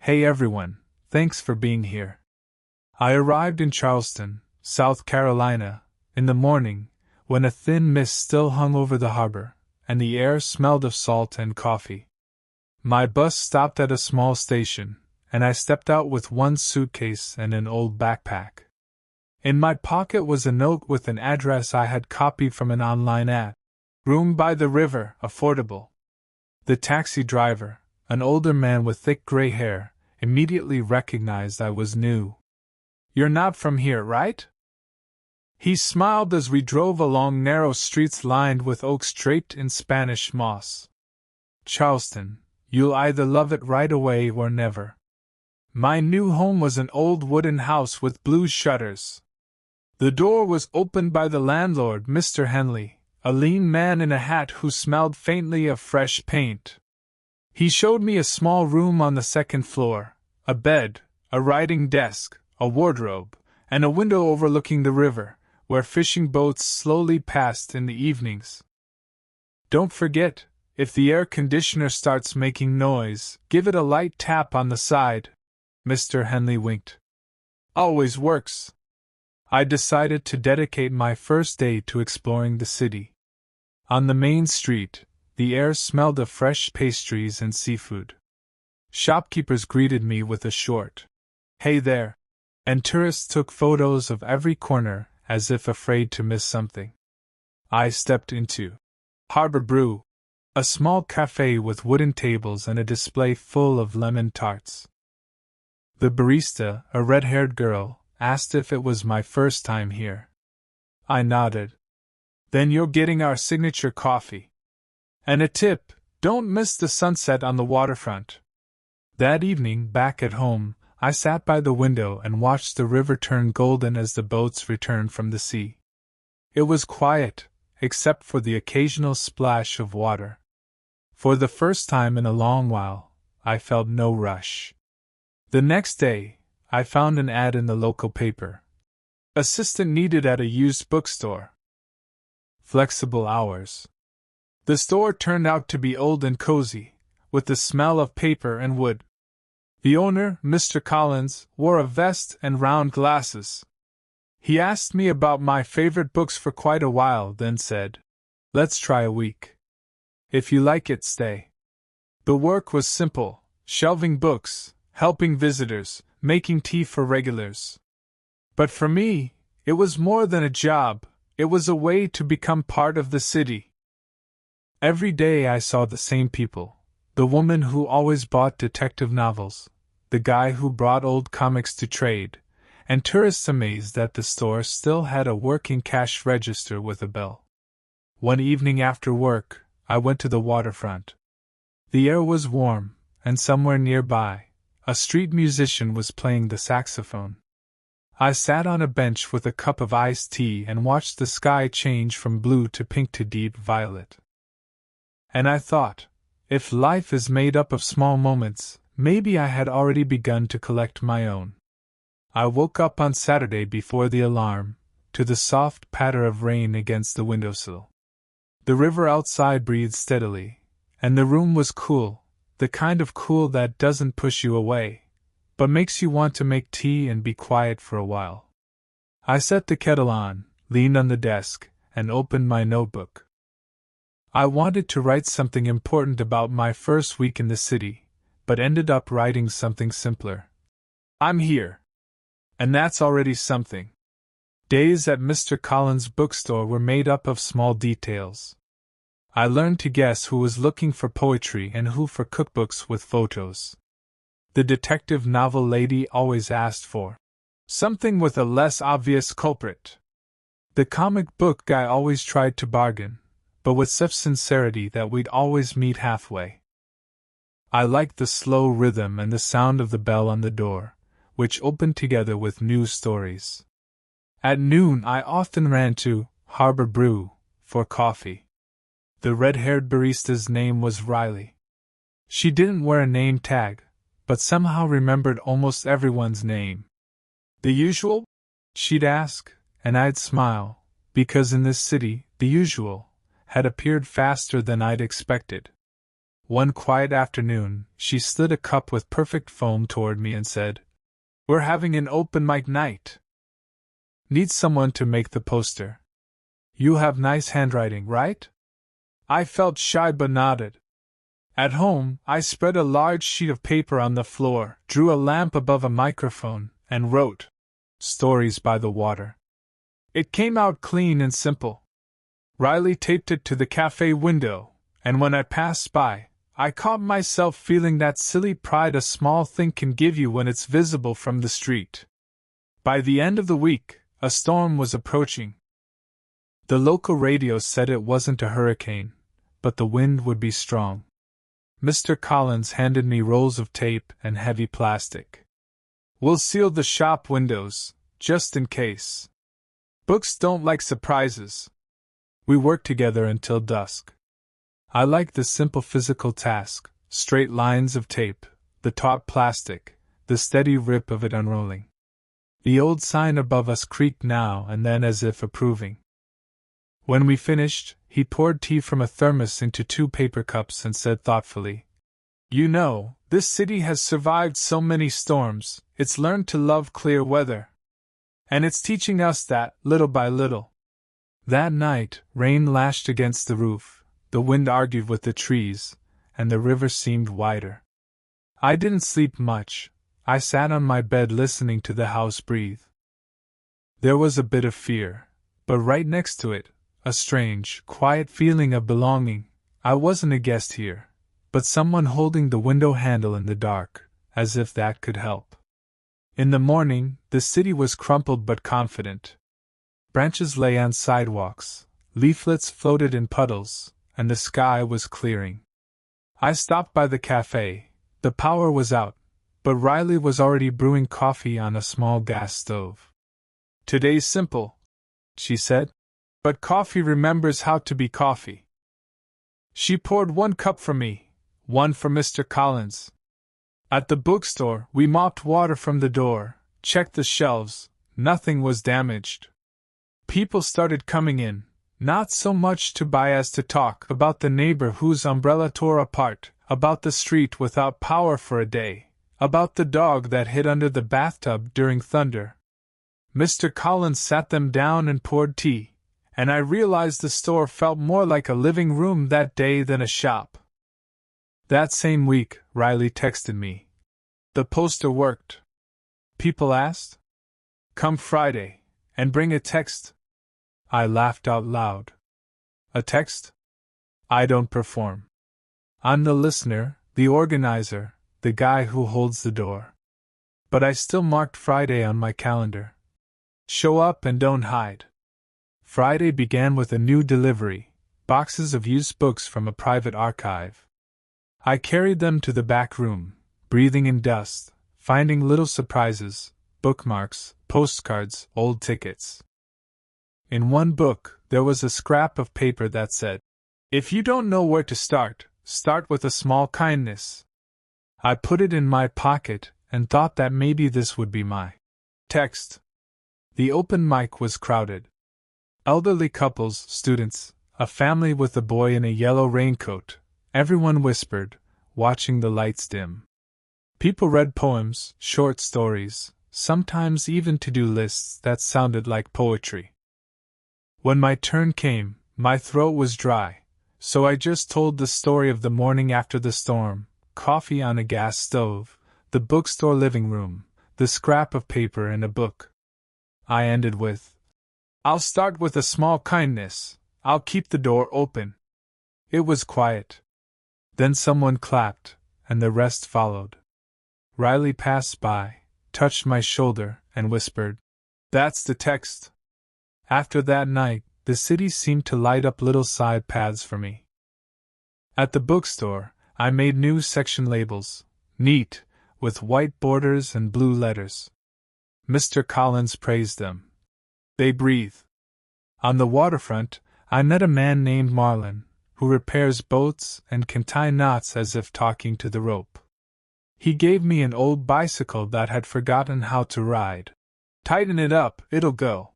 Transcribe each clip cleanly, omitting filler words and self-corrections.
Hey everyone, thanks for being here. I arrived in Charleston, South Carolina, in the morning, when a thin mist still hung over the harbor, and the air smelled of salt and coffee. My bus stopped at a small station, and I stepped out with one suitcase and an old backpack. In my pocket was a note with an address I had copied from an online ad. Room by the river, affordable. The taxi driver, an older man with thick gray hair, immediately recognized I was new. "You're not from here, right?" He smiled as we drove along narrow streets lined with oaks draped in Spanish moss. "Charleston, you'll either love it right away or never." My new home was an old wooden house with blue shutters. The door was opened by the landlord, Mr. Henley, a lean man in a hat who smelled faintly of fresh paint. He showed me a small room on the second floor, a bed, a writing desk, a wardrobe, and a window overlooking the river, where fishing boats slowly passed in the evenings. "Don't forget, if the air conditioner starts making noise, give it a light tap on the side," Mr. Henley winked. "Always works." I decided to dedicate my first day to exploring the city. On the main street, the air smelled of fresh pastries and seafood. Shopkeepers greeted me with a short, "Hey there," and tourists took photos of every corner as if afraid to miss something. I stepped into Harbor Brew, a small cafe with wooden tables and a display full of lemon tarts. The barista, a red-haired girl, asked if it was my first time here. I nodded. "Then you're getting our signature coffee. And a tip, don't miss the sunset on the waterfront." That evening, back at home, I sat by the window and watched the river turn golden as the boats returned from the sea. It was quiet, except for the occasional splash of water. For the first time in a long while, I felt no rush. The next day, I found an ad in the local paper. Assistant needed at a used bookstore. Flexible hours. The store turned out to be old and cozy, with the smell of paper and wood. The owner, Mr. Collins, wore a vest and round glasses. He asked me about my favorite books for quite a while, then said, "Let's try a week. If you like it, stay." The work was simple: shelving books, helping visitors, making tea for regulars. But for me, it was more than a job, it was a way to become part of the city. Every day I saw the same people: the woman who always bought detective novels, the guy who brought old comics to trade, and tourists amazed that the store still had a working cash register with a bell. One evening after work, I went to the waterfront. The air was warm, and somewhere nearby, a street musician was playing the saxophone. I sat on a bench with a cup of iced tea and watched the sky change from blue to pink to deep violet. And I thought, if life is made up of small moments, maybe I had already begun to collect my own. I woke up on Saturday before the alarm, to the soft patter of rain against the windowsill. The river outside breathed steadily, and the room was cool, the kind of cool that doesn't push you away, but makes you want to make tea and be quiet for a while. I set the kettle on, leaned on the desk, and opened my notebook. I wanted to write something important about my first week in the city, but ended up writing something simpler. I'm here. And that's already something. Days at Mr. Collins' bookstore were made up of small details. I learned to guess who was looking for poetry and who for cookbooks with photos. The detective novel lady always asked for something with a less obvious culprit. The comic book guy always tried to bargain, but with such sincerity that we'd always meet halfway. I liked the slow rhythm and the sound of the bell on the door, which opened together with new stories. At noon I often ran to Harbor Brew for coffee. The red-haired barista's name was Riley. She didn't wear a name tag, but somehow remembered almost everyone's name. "The usual?" she'd ask, and I'd smile, because in this city, the usual had appeared faster than I'd expected. One quiet afternoon, she slid a cup with perfect foam toward me and said, "We're having an open mic night. Need someone to make the poster. You have nice handwriting, right?" I felt shy but nodded. At home, I spread a large sheet of paper on the floor, drew a lamp above a microphone, and wrote Stories by the Water. It came out clean and simple. Riley taped it to the cafe window, and when I passed by, I caught myself feeling that silly pride a small thing can give you when it's visible from the street. By the end of the week, a storm was approaching. The local radio said it wasn't a hurricane, but the wind would be strong. Mr. Collins handed me rolls of tape and heavy plastic. "We'll seal the shop windows, just in case. Books don't like surprises." We worked together until dusk. I liked the simple physical task: straight lines of tape, the taut plastic, the steady rip of it unrolling. The old sign above us creaked now and then as if approving. When we finished, he poured tea from a thermos into 2 paper cups and said thoughtfully, "You know, this city has survived so many storms, it's learned to love clear weather. And it's teaching us that, little by little." That night, rain lashed against the roof, the wind argued with the trees, and the river seemed wider. I didn't sleep much. I sat on my bed listening to the house breathe. There was a bit of fear, but right next to it, a strange, quiet feeling of belonging. I wasn't a guest here, but someone holding the window handle in the dark, as if that could help. In the morning, the city was crumpled but confident. Branches lay on sidewalks, leaflets floated in puddles, and the sky was clearing. I stopped by the cafe. The power was out, but Riley was already brewing coffee on a small gas stove. "Today's simple," she said, "but coffee remembers how to be coffee." She poured 1 cup for me, 1 for Mr. Collins. At the bookstore, we mopped water from the door, checked the shelves. Nothing was damaged. People started coming in, not so much to buy as to talk about the neighbor whose umbrella tore apart, about the street without power for a day, about the dog that hid under the bathtub during thunder. Mr. Collins sat them down and poured tea, and I realized the store felt more like a living room that day than a shop. That same week, Riley texted me. "The poster worked." People asked, "Come Friday, and bring a text." I laughed out loud. "A text? I don't perform. I'm the listener, the organizer, the guy who holds the door." But I still marked Friday on my calendar. Show up and don't hide. Friday began with a new delivery, boxes of used books from a private archive. I carried them to the back room, breathing in dust, finding little surprises, bookmarks, postcards, old tickets. In one book, there was a scrap of paper that said, "If you don't know where to start, start with a small kindness." I put it in my pocket and thought that maybe this would be my text. The open mic was crowded. Elderly couples, students, a family with a boy in a yellow raincoat. Everyone whispered, watching the lights dim. People read poems, short stories, sometimes even to-do lists that sounded like poetry. When my turn came, my throat was dry, so I just told the story of the morning after the storm, coffee on a gas stove, the bookstore living room, the scrap of paper and a book. I ended with, "I'll start with a small kindness, I'll keep the door open." It was quiet. Then someone clapped, and the rest followed. Riley passed by, touched my shoulder, and whispered, "That's the text." After that night, the city seemed to light up little side paths for me. At the bookstore, I made new section labels, neat, with white borders and blue letters. Mr. Collins praised them. They breathe. On the waterfront, I met a man named Marlin, who repairs boats and can tie knots as if talking to the rope. He gave me an old bicycle that had forgotten how to ride. "Tighten it up, it'll go."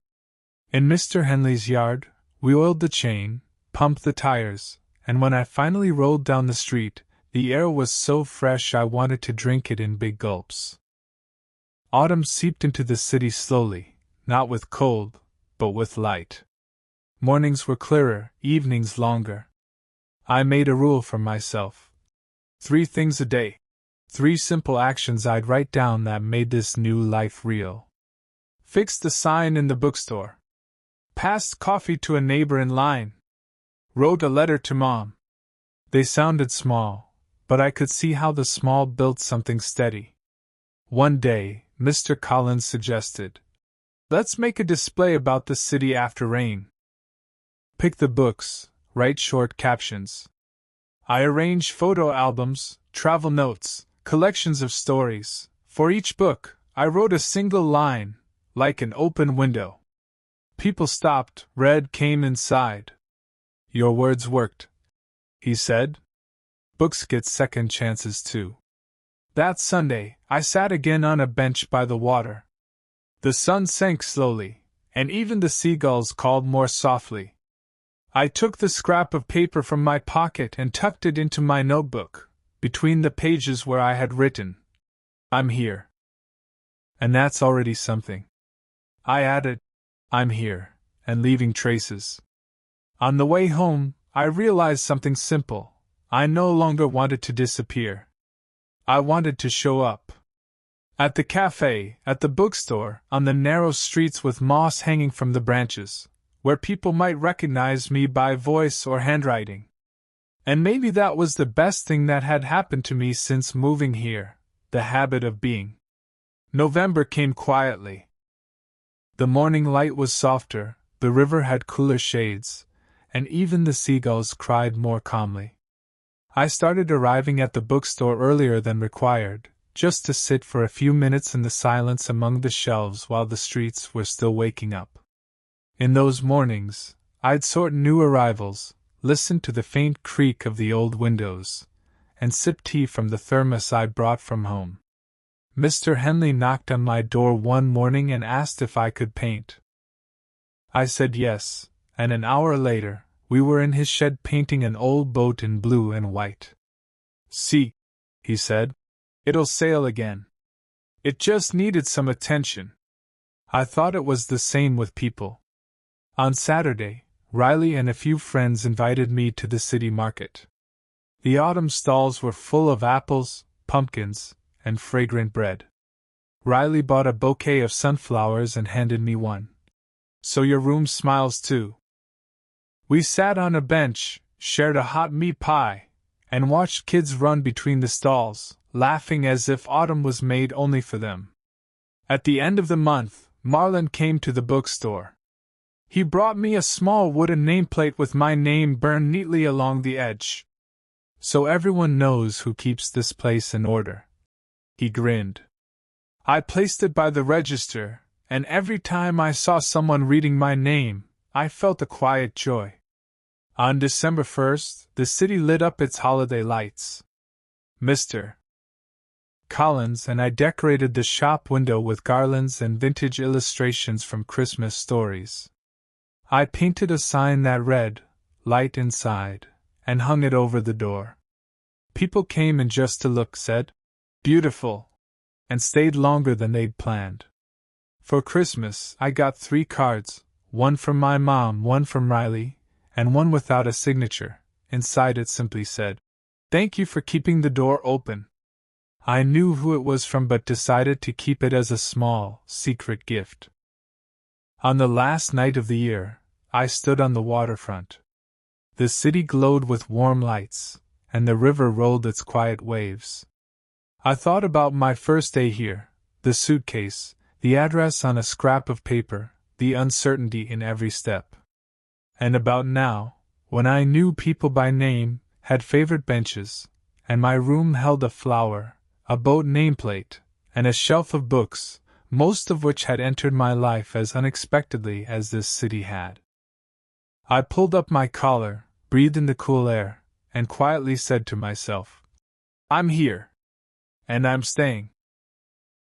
In Mr. Henley's yard, we oiled the chain, pumped the tires, and when I finally rolled down the street, The air was so fresh I wanted to drink it in big gulps. Autumn seeped into the city slowly, not with cold, but with light. Mornings were clearer, evenings longer. I made a rule for myself. 3 things a day. 3 simple actions I'd write down that made this new life real. Fixed a sign in the bookstore. Passed coffee to a neighbor in line. Wrote a letter to Mom. They sounded small, but I could see how the small built something steady. One day, Mr. Collins suggested, "Let's make a display about the city after rain. Pick the books, write short captions." I arranged photo albums, travel notes, collections of stories. For each book, I wrote a single line, like an open window. People stopped, read, came inside. "Your words worked," he said. "Books get second chances too." That Sunday, I sat again on a bench by the water. The sun sank slowly, and even the seagulls called more softly. I took the scrap of paper from my pocket and tucked it into my notebook, between the pages where I had written, "I'm here." And that's already something. I added, "I'm here," and leaving traces. On the way home, I realized something simple. I no longer wanted to disappear. I wanted to show up. At the cafe, at the bookstore, on the narrow streets with moss hanging from the branches, where people might recognize me by voice or handwriting. And maybe that was the best thing that had happened to me since moving here, the habit of being. November came quietly. The morning light was softer, the river had cooler shades, and even the seagulls cried more calmly. I started arriving at the bookstore earlier than required, just to sit for a few minutes in the silence among the shelves while the streets were still waking up. In those mornings, I'd sort new arrivals, listen to the faint creak of the old windows, and sip tea from the thermos I brought from home. Mr. Henley knocked on my door one morning and asked if I could paint. I said yes, and an hour later, we were in his shed painting an old boat in blue and white. "See," he said, "it'll sail again. It just needed some attention." I thought it was the same with people. On Saturday, Riley and a few friends invited me to the city market. The autumn stalls were full of apples, pumpkins, and fragrant bread. Riley bought a bouquet of sunflowers and handed me one. "So your room smiles too." We sat on a bench, shared a hot meat pie, and watched kids run between the stalls, laughing as if autumn was made only for them. At the end of the month, Marlon came to the bookstore. He brought me a small wooden nameplate with my name burned neatly along the edge. "So everyone knows who keeps this place in order." He grinned. I placed it by the register, and every time I saw someone reading my name, I felt a quiet joy. On December 1st, the city lit up its holiday lights. Mr. Collins and I decorated the shop window with garlands and vintage illustrations from Christmas stories. I painted a sign that read, "Light Inside," and hung it over the door. People came and just to look said, "Beautiful," and stayed longer than they'd planned. For Christmas, I got 3 cards, one from my mom, one from Riley, and one without a signature. Inside it simply said, "Thank you for keeping the door open." I knew who it was from but decided to keep it as a small, secret gift. On the last night of the year, I stood on the waterfront. The city glowed with warm lights, and the river rolled its quiet waves. I thought about my first day here, the suitcase, the address on a scrap of paper, the uncertainty in every step. And about now, when I knew people by name, had favorite benches, and my room held a flower, a boat nameplate, and a shelf of books, most of which had entered my life as unexpectedly as this city had. I pulled up my collar, breathed in the cool air, and quietly said to myself, "I'm here. And I'm staying."